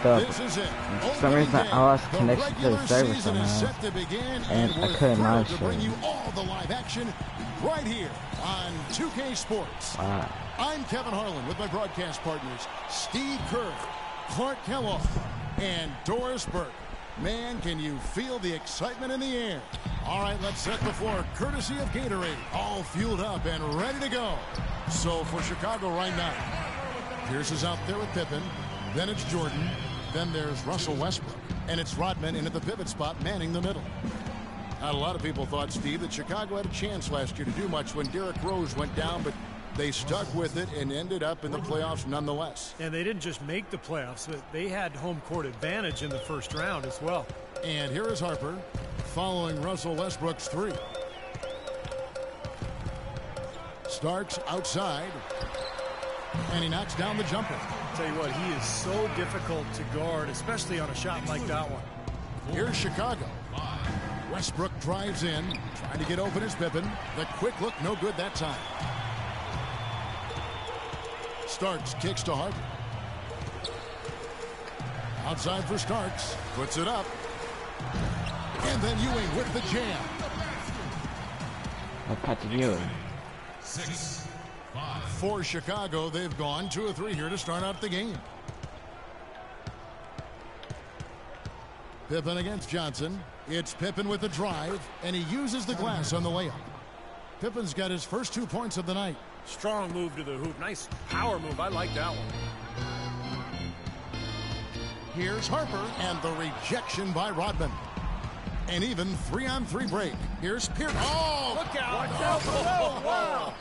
up. This is it. For some reason, I lost connection to the server somehow, and I couldn't launch it. Bring you all the live action right here on 2K Sports. Wow. I'm Kevin Harlan with my broadcast partners, Steve Kerr, Clark Kellogg, and Doris Burke. Man, can you feel the excitement in the air? All right, let's set the floor courtesy of Gatorade. All fueled up and ready to go. So for Chicago right now, Pierce is out there with Pippen. Then it's Jordan. Then there's Russell Westbrook. And it's Rodman in at the pivot spot, manning the middle. Now, a lot of people thought, Steve, that Chicago had a chance last year to do much when Derrick Rose went down, but they stuck with it and ended up in the playoffs nonetheless. And they didn't just make the playoffs, but they had home court advantage in the first round as well. And here is Harper following Russell Westbrook's three. Starks outside, and he knocks down the jumper. I'll tell you what, he is so difficult to guard, especially on a shot like that one. Here's Chicago. Westbrook drives in, trying to get open as Pippen. The quick look, no good that time. Starks kicks to Harper. Outside for Starks. Puts it up. And then Ewing with the jam. Patrick Ewing. 6, 5. For Chicago, they've gone 2 of 3 here to start out the game. Pippen against Johnson. It's Pippen with the drive, and he uses the glass on the layup. Pippen's got his first 2 points of the night. Strong move to the hoop. Nice power move. I like that one. Here's Harper, and the rejection by Rodman. An even 3-on-3 break. Here's Pierce. Oh, Look out. watch out. Oh, wow.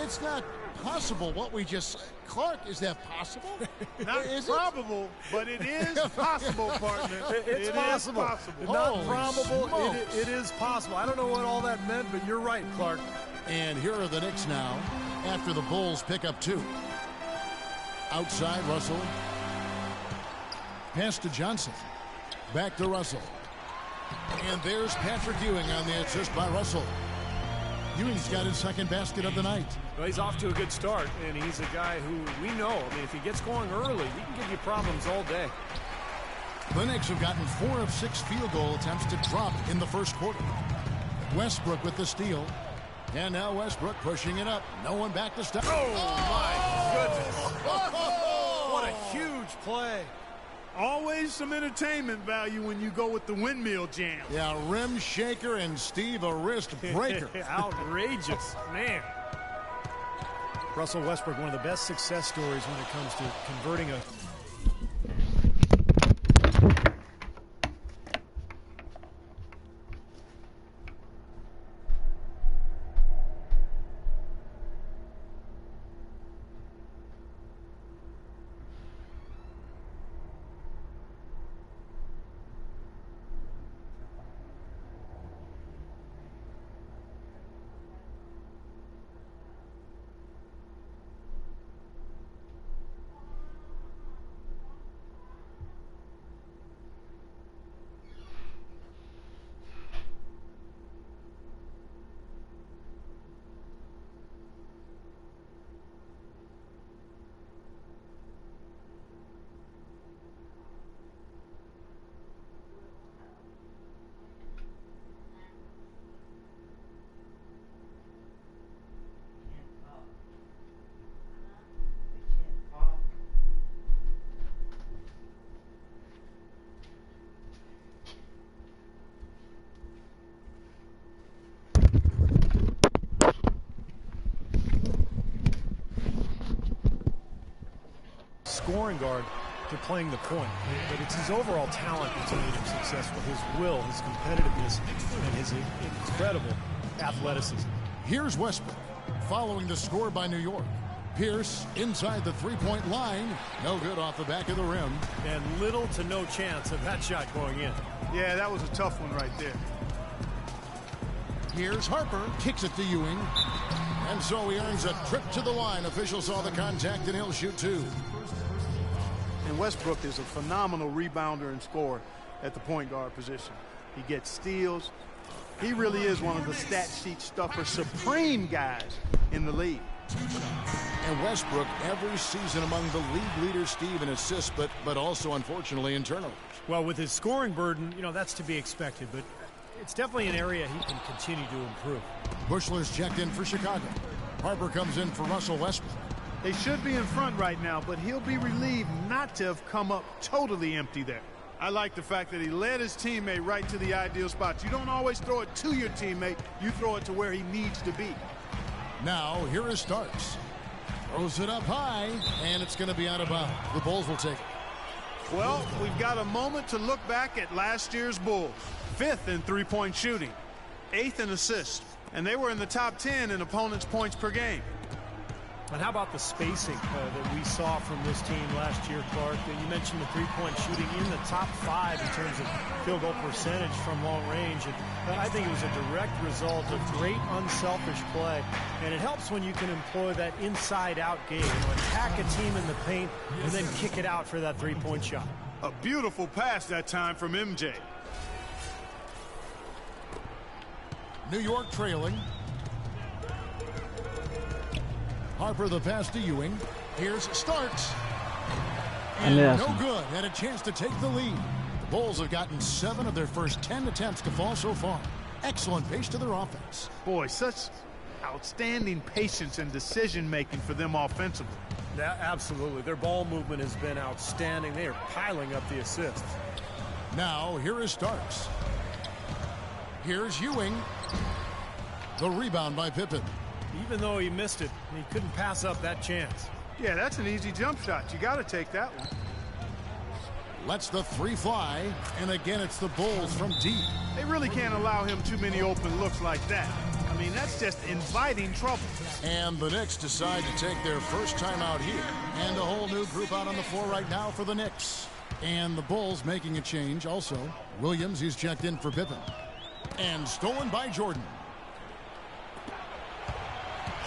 It's not possible what we just... Clark, is that possible? Not probable, but it is possible, partner. It's possible. Not probable. It is possible. I don't know what all that meant, but you're right, Clark. And here are the Knicks now after the Bulls pick up 2. Outside, Russell. Pass to Johnson. Back to Russell. And there's Patrick Ewing on the assist by Russell. Ewing's got his second basket of the night. Well, he's off to a good start, and he's a guy who we know. I mean, if he gets going early, he can give you problems all day. The Knicks have gotten 4 of 6 field goal attempts to drop in the first quarter. Westbrook with the steal. And now Westbrook pushing it up. No one back to stop. Oh, my goodness. What a huge play. Always some entertainment value when you go with the windmill jam. Yeah, rim shaker and Steve a wrist breaker. Outrageous, man. Russell Westbrook, one of the best success stories when it comes to converting a... scoring guard to playing the point, but it's his overall talent that's made him successful. His will, his competitiveness, and his incredible athleticism. Here's Westbrook following the score by New York. Pierce inside the three-point line. No good off the back of the rim. And little to no chance of that shot going in. Yeah, that was a tough one right there. Here's Harper, kicks it to Ewing. And so he earns a trip to the line. Officials saw the contact, and he'll shoot 2. And Westbrook is a phenomenal rebounder and scorer at the point guard position. He gets steals. He really is one of the stat sheet stuffer supreme guys in the league. And Westbrook every season among the league leaders, Steve, in assists, but also, unfortunately, in turnovers. Well, with his scoring burden, you know, that's to be expected, but it's definitely an area he can continue to improve. Bushler's checked in for Chicago. Harper comes in for Russell Westbrook. They should be in front right now, but he'll be relieved not to have come up totally empty there. I like the fact that he led his teammate right to the ideal spot. You don't always throw it to your teammate. You throw it to where he needs to be. Now, here is Starks. Throws it up high, and it's going to be out of bounds. The Bulls will take it. Well, we've got a moment to look back at last year's Bulls. 5th in three-point shooting, 8th in assists, and they were in the top 10 in opponents' points per game. And how about the spacing that we saw from this team last year, Clark? You mentioned the three-point shooting in the top 5 in terms of field goal percentage from long range. And I think it was a direct result of great unselfish play. And it helps when you can employ that inside-out game. Attack a team in the paint and then kick it out for that three-point shot. A beautiful pass that time from MJ. New York trailing. Harper the pass to Ewing. Here's Starks. And no good. Had a chance to take the lead. The Bulls have gotten 7 of their first 10 attempts to fall so far. Excellent pace to their offense. Boy, such outstanding patience and decision-making for them offensively. Yeah, absolutely. Their ball movement has been outstanding. They are piling up the assists. Now, here is Starks. Here's Ewing. The rebound by Pippen. Even though he missed it, he couldn't pass up that chance. Yeah, that's an easy jump shot. You got to take that one. Lets the 3 fly, and again it's the Bulls from deep. They really can't allow him too many open looks like that. I mean, that's just inviting trouble. And the Knicks decide to take their first time out here. And a whole new group out on the floor right now for the Knicks. And the Bulls making a change also. Williams, he's checked in for Pippen. And stolen by Jordan.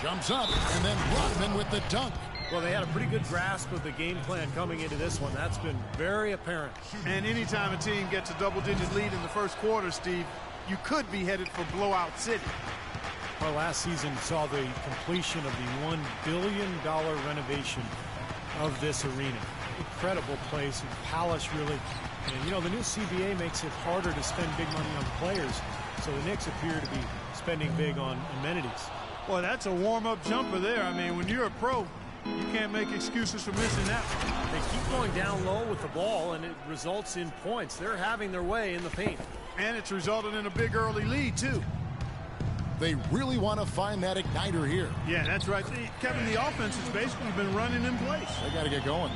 Jumps up, and then Rodman with the dunk. Well, they had a pretty good grasp of the game plan coming into this one. That's been very apparent. And anytime a team gets a double-digit lead in the first quarter, Steve, you could be headed for blowout city. Well, last season saw the completion of the $1 billion renovation of this arena. Incredible place, and Palace really. And, you know, the new CBA makes it harder to spend big money on players, so the Knicks appear to be spending big on amenities. Well, that's a warm-up jumper there. I mean, when you're a pro, you can't make excuses for missing that one. They keep going down low with the ball, and it results in points. They're having their way in the paint. And it's resulted in a big early lead, too. They really want to find that igniter here. Yeah, that's right. Kevin, the offense has basically been running in place. They got to get going.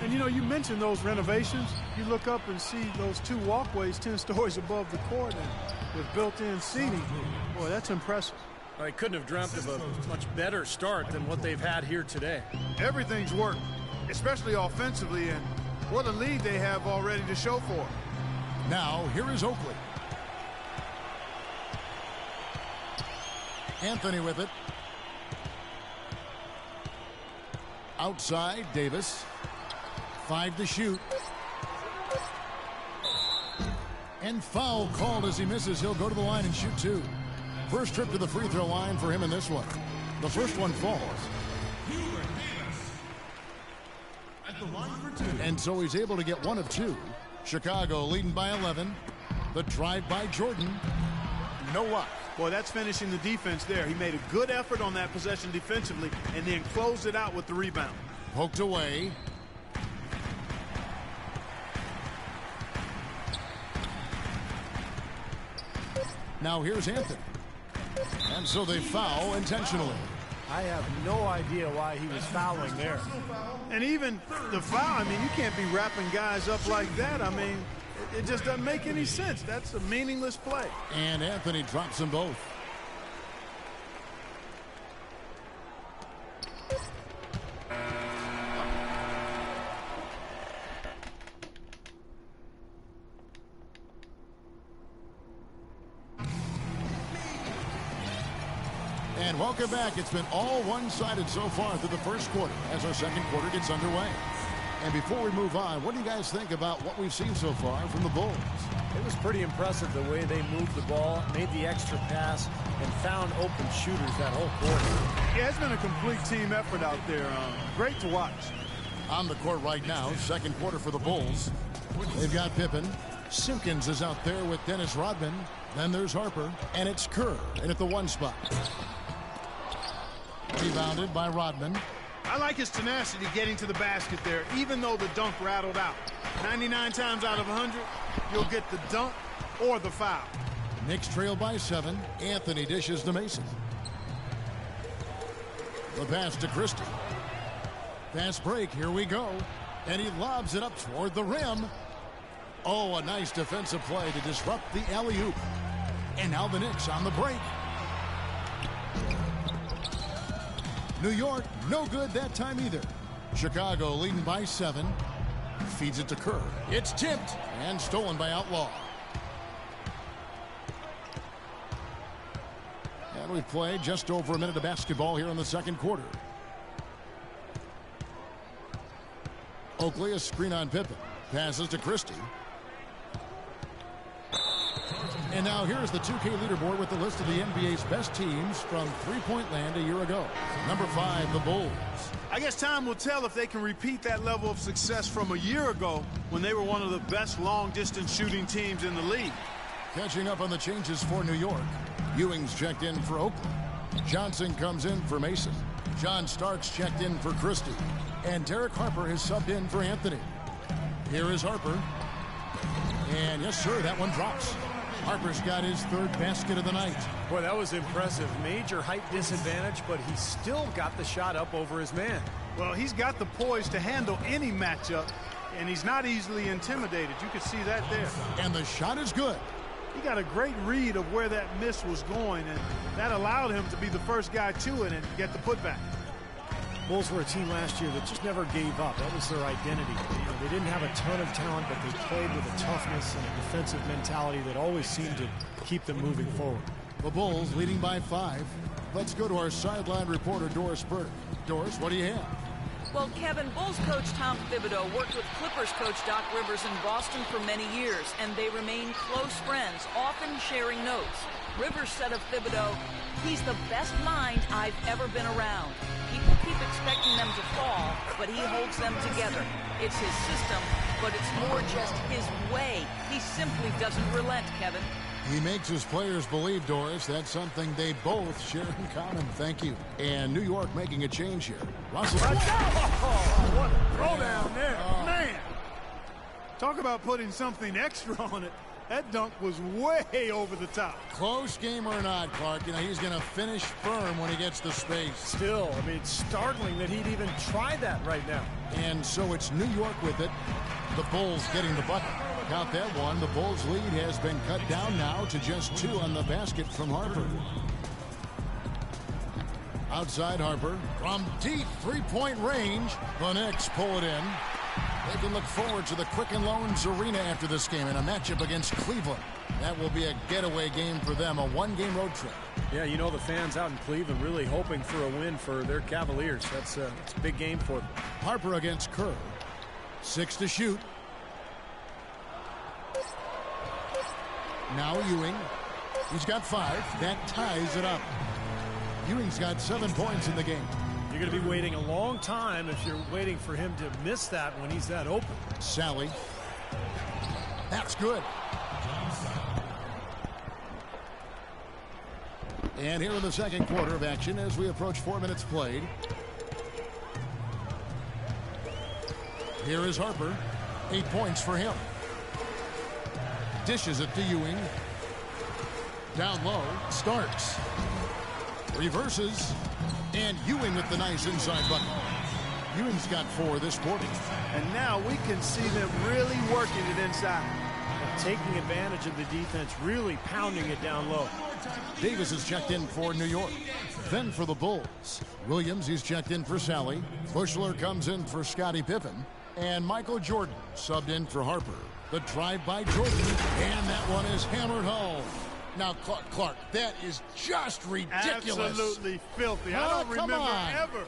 And, you know, you mentioned those renovations. You look up and see those 2 walkways 10 stories above the court and with built-in seating. Boy, that's impressive. They couldn't have dreamt of a much better start than what they've had here today. Everything's worked, especially offensively, and what a lead they have already to show for it. Now, here is Oakley. Anthony with it. Outside, Davis. 5 to shoot. And foul called as he misses. He'll go to the line and shoot 2. First trip to the free throw line for him in this one. The first one falls. And so he's able to get 1 of 2. Chicago leading by 11. The drive by Jordan. No luck. Boy, that's finishing the defense there. He made a good effort on that possession defensively and then closed it out with the rebound. Poked away. Now here's Anthony. And so they foul intentionally. I have no idea why he was fouling there. And even the foul, I mean, you can't be wrapping guys up like that. I mean, it just doesn't make any sense. That's a meaningless play. And Anthony drops them both. And welcome back. It's been all one-sided so far through the first quarter as our second quarter gets underway. And before we move on, what do you guys think about what we've seen so far from the Bulls? It was pretty impressive the way they moved the ball, made the extra pass, and found open shooters that whole quarter. Yeah, it's been a complete team effort out there. Great to watch. On the court right now, second quarter for the Bulls. They've got Pippen. Simpkins is out there with Dennis Rodman. Then there's Harper, and it's Kerr in at the 1 spot. Rebounded by Rodman. I like his tenacity getting to the basket there, even though the dunk rattled out. 99 times out of 100, you'll get the dunk or the foul. Knicks trail by 7. Anthony dishes to Mason. The pass to Christie. Fast break, here we go. And he lobs it up toward the rim. Oh, a nice defensive play to disrupt the alley-oop. And now the Knicks on the break. New York, no good that time either. Chicago leading by 7. Feeds it to Kerr. It's tipped and stolen by Outlaw. And we've played just over a minute of basketball here in the second quarter. Oakley, a screen on Pippen. Passes to Christie. And now here's the 2K leaderboard with the list of the NBA's best teams from three-point land a year ago. Number 5, the Bulls. I guess time will tell if they can repeat that level of success from a year ago when they were one of the best long-distance shooting teams in the league. Catching up on the changes for New York. Ewing's checked in for Oakland. Johnson comes in for Mason. John Starks checked in for Christie. And Derek Harper has subbed in for Anthony. Here is Harper. And yes, sir, that one drops. Harper's got his 3rd basket of the night. Boy, that was impressive. Major height disadvantage, but he still got the shot up over his man. Well, he's got the poise to handle any matchup, and he's not easily intimidated. You can see that there. And the shot is good. He got a great read of where that miss was going, and that allowed him to be the first guy to it and get the putback. Bulls were a team last year that just never gave up. That was their identity. They didn't have a ton of talent, but they played with a toughness and a defensive mentality that always seemed to keep them moving forward. The Bulls leading by 5. Let's go to our sideline reporter, Doris Burke. Doris, what do you have? Well, Kevin, Bulls coach Tom Thibodeau worked with Clippers coach Doc Rivers in Boston for many years, and they remain close friends, often sharing notes. Rivers said of Thibodeau, "He's the best mind I've ever been around. People keep expecting them to fall, but he holds them together. It's his system, but it's more just his way. He simply doesn't relent, Kevin." He makes his players believe, Doris. That's something they both share in common. Thank you. And New York making a change here. Russell. Oh, what a throwdown there. Man, talk about putting something extra on it. That dunk was way over the top. Close game or not, Clark, he's going to finish firm when he gets the space. Still, it's startling that he'd even try that right now. And so it's New York with it. The Bulls getting the bucket. Count that one. The Bulls' lead has been cut down now to just 2 on the basket from Harper. Outside Harper from deep three-point range. The Knicks pull it in. They can look forward to the Quicken Loans Arena after this game in a matchup against Cleveland. That will be a getaway game for them, a 1-game road trip. Yeah, the fans out in Cleveland really hoping for a win for their Cavaliers. It's a big game for them. Harper against Kerr. 6 to shoot. Now Ewing. He's got 5. That ties it up. Ewing's got 7 points in the game. You're going to be waiting a long time if you're waiting for him to miss that when he's that open. Sally. That's good. And here in the second quarter of action as we approach 4 minutes played. Here is Harper. 8 points for him. Dishes it to Ewing. Down low. Starks. Reverses. And Ewing with the nice inside bucket. Ewing's got 4 this quarter. And now we can see them really working it inside. Taking advantage of the defense, really pounding it down low. Davis is checked in for New York. Then for the Bulls. Williams, he's checked in for Sally. Bushler comes in for Scottie Pippen. And Michael Jordan subbed in for Harper. The drive by Jordan. And that one is hammered home. Now, Clark, that is just ridiculous. Absolutely filthy. I don't remember ever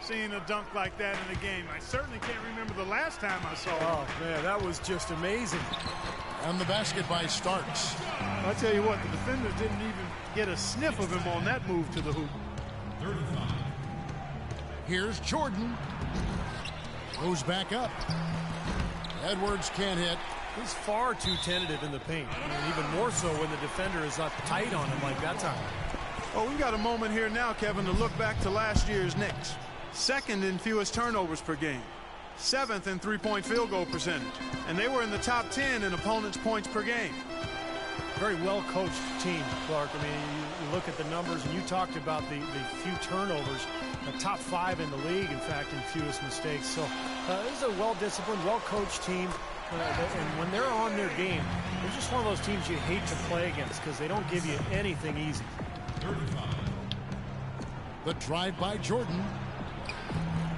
seeing a dunk like that in a game. I certainly can't remember the last time I saw it. Oh, man, that was just amazing. And the basket by Starks. I'll tell you what, the defenders didn't even get a sniff of him on that move to the hoop. 35. Here's Jordan. Goes back up. Edwards can't hit. He's far too tentative in the paint. I mean, even more so when the defender is up tight on him like that time. Oh, we've got a moment here now, Kevin, to look back to last year's Knicks. Second in fewest turnovers per game. 7th in three-point field goal percentage. And they were in the top 10 in opponents' points per game. Very well-coached team, Clark. I mean, you look at the numbers, and you talked about the few turnovers. The top 5 in the league, in fact, in fewest mistakes. So this is a well-disciplined, well-coached team. And when they're on their game, they're just one of those teams you hate to play against because they don't give you anything easy. 35. The drive by Jordan.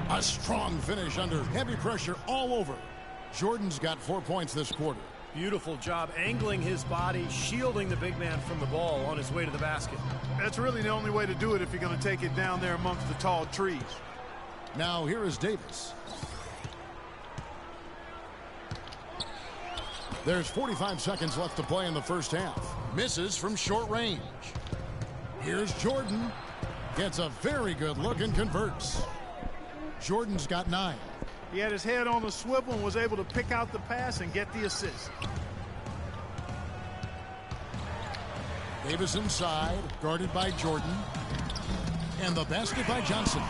A strong finish under heavy pressure all over. Jordan's got 4 points this quarter. Beautiful job angling his body, shielding the big man from the ball on his way to the basket. That's really the only way to do it if you're going to take it down there amongst the tall trees. Now here is Davis. There's 45 seconds left to play in the first half. Misses from short range. Here's Jordan. Gets a very good look and converts. Jordan's got 9. He had his head on the swivel and was able to pick out the pass and get the assist. Davis inside, guarded by Jordan. And the basket by Johnson.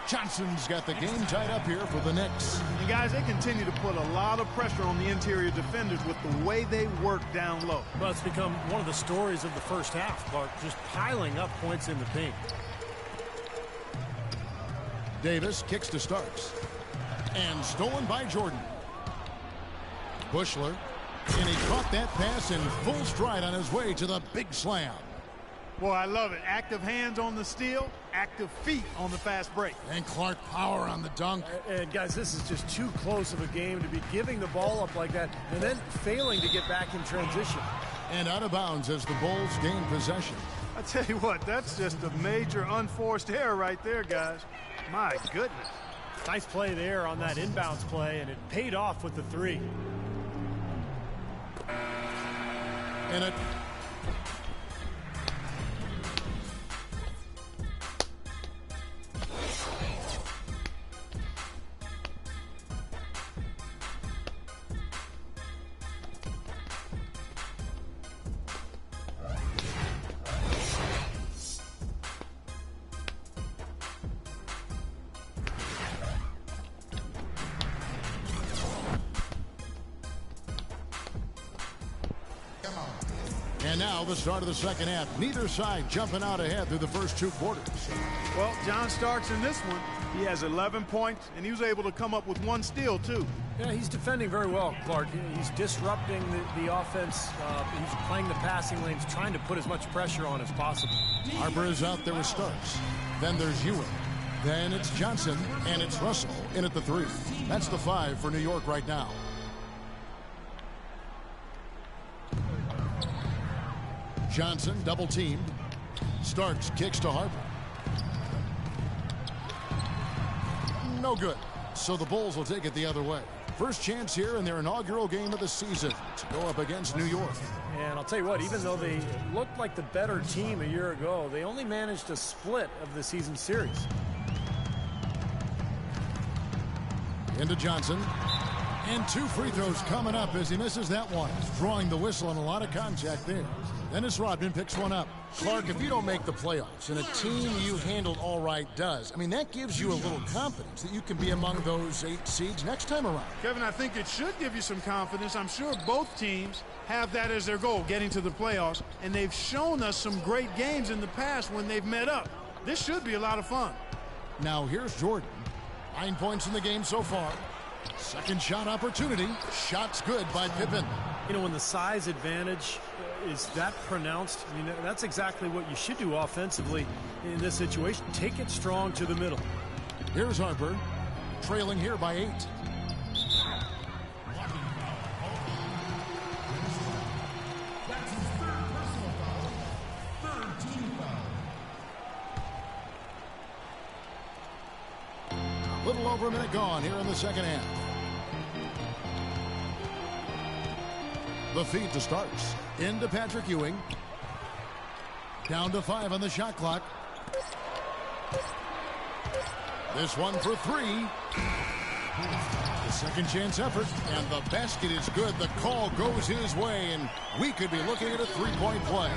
Johnson's got the game tied up here for the Knicks. And guys, they continue to put a lot of pressure on the interior defenders with the way they work down low. Well, it's become one of the stories of the first half, Clark, just piling up points in the paint. Davis kicks to Starks. And stolen by Jordan. Bushler. And he caught that pass in full stride on his way to the big slam. Boy, I love it. Active hands on the steal, active feet on the fast break. And Clark power on the dunk. And guys, this is just too close of a game to be giving the ball up like that and then failing to get back in transition. And out of bounds as the Bulls gain possession. I tell you what, that's just a major unforced error right there, guys. My goodness. Nice play there on that inbounds play, and it paid off with the 3. And it. And now the start of the second half. Neither side jumping out ahead through the first 2 quarters. Well, John Starks in this one, he has 11 points, and he was able to come up with 1 steal, too. Yeah, he's defending very well, Clark. He's disrupting the offense. He's playing the passing lanes, trying to put as much pressure on as possible. Harper is out there with Starks. Then there's Ewing. Then it's Johnson, and it's Russell in at the 3. That's the 5 for New York right now. Johnson double teamed. Starks kicks to Harper. No good. So the Bulls will take it the other way. First chance here in their inaugural game of the season to go up against New York. And I'll tell you what, even though they looked like the better team a year ago, they only managed a split of the season series. Into Johnson. And 2 free throws coming up as he misses that one. Drawing the whistle and a lot of contact there. Dennis Rodman picks one up. Clark, if you don't make the playoffs and a team you handled all right does, I mean, that gives you a little confidence that you can be among those 8 seeds next time around. Kevin, I think it should give you some confidence. I'm sure both teams have that as their goal, getting to the playoffs, and they've shown us some great games in the past when they've met up. This should be a lot of fun. Now here's Jordan. 9 points in the game so far. Second shot opportunity. Shot's good by Pippen. You know, when the size advantage is that pronounced, I mean, that's exactly what you should do offensively in this situation. Take it strong to the middle. Here's Harper, trailing here by 8. little over a minute gone here in the second half. The feed to Starks. Into Patrick Ewing. Down to 5 on the shot clock. This one for 3. The second chance effort, and the basket is good. The call goes his way, and we could be looking at a three-point play.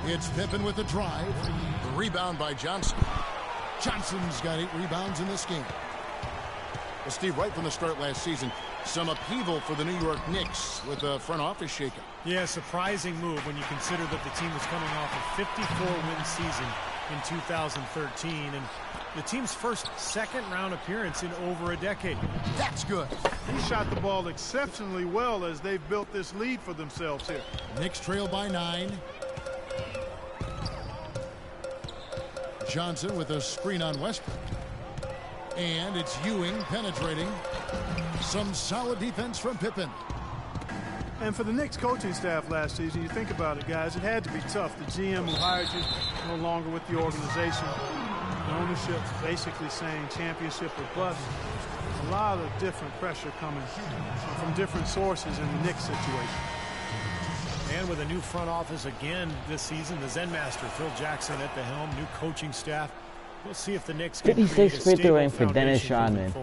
It's Pippen with the drive. The rebound by Johnson. Johnson's got 8 rebounds in this game. Well, Steve, right from the start last season, some upheaval for the New York Knicks with a front office shakeup. Yeah, surprising move when you consider that the team was coming off a 54-win season in 2013, and the team's first second-round appearance in over a decade. That's good. He shot the ball exceptionally well as they've built this lead for themselves here. Knicks trail by 9. Johnson with a screen on Westbrook. And it's Ewing penetrating. Some solid defense from Pippen. And for the Knicks coaching staff last season, you think about it, guys, it had to be tough. The GM who hired you no longer with the organization. The ownership basically saying championship or bust. A lot of different pressure coming from different sources in the Knicks situation. And with a new front office again this season, the Zen Master, Phil Jackson at the helm, new coaching staff. We'll see if the Knicks can 56 free throw for Dennis Rodman.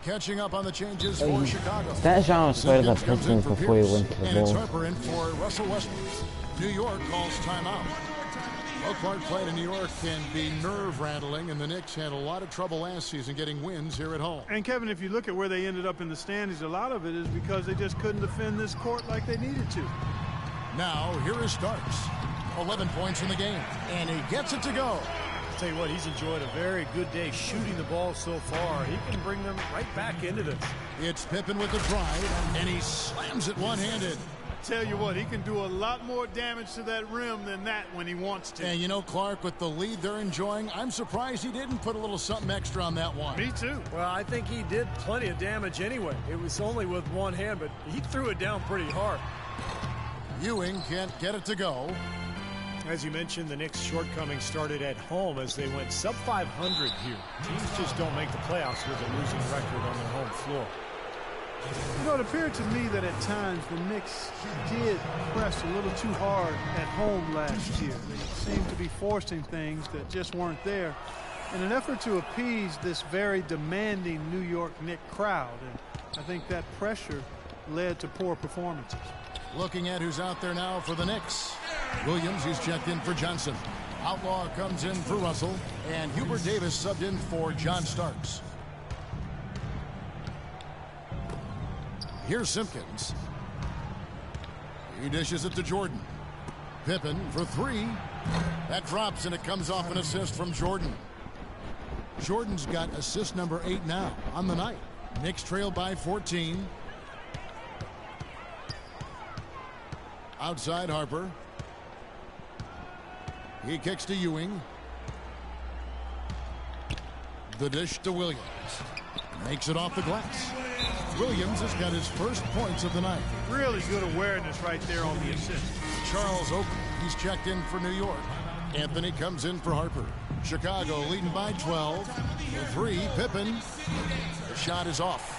Catching up on the changes for Chicago. Dennis Rodman scored the Pistons before he went to the And it's Bulls. Harper in for Russell Westbrook. New York calls timeout. Well, Clark, play in New York can be nerve-rattling, and the Knicks had a lot of trouble last season getting wins here at home. And, Kevin, if you look at where they ended up in the standings, a lot of it is because they just couldn't defend this court like they needed to. Now, here is Starks. 11 points in the game, and he gets it to go. I'll tell you what, he's enjoyed a very good day shooting the ball so far. He can bring them right back into this. It's Pippen with the drive, and he slams it one-handed. Tell you what, he can do a lot more damage to that rim than that when he wants to. And you know, Clark, with the lead they're enjoying, I'm surprised he didn't put a little something extra on that one. Me too. Well, I think he did plenty of damage anyway. It was only with one hand, but he threw it down pretty hard. Ewing can't get it to go. As you mentioned, the Knicks' shortcomings started at home as they went sub-500 here. Teams just don't make the playoffs with a losing record on their home floor. You know, it appeared to me that at times the Knicks did press a little too hard at home last year. They seemed to be forcing things that just weren't there in an effort to appease this very demanding New York Knicks crowd. And I think that pressure led to poor performances. Looking at who's out there now for the Knicks. Williams, he's checked in for Johnson. Outlaw comes in for Russell. And Hubert Davis subbed in for John Starks. Here's Simpkins. He dishes it to Jordan. Pippen for 3. That drops, and it comes off an assist from Jordan. Jordan's got assist number 8 now on the night. Knicks trail by 14. Outside Harper. He kicks to Ewing. The dish to Williams. Makes it off the glass. Williams has got his first points of the night. Really good awareness right there on the assist. Charles Oakley, he's checked in for New York. Anthony comes in for Harper. Chicago leading by 12. The 3, Pippen. The shot is off.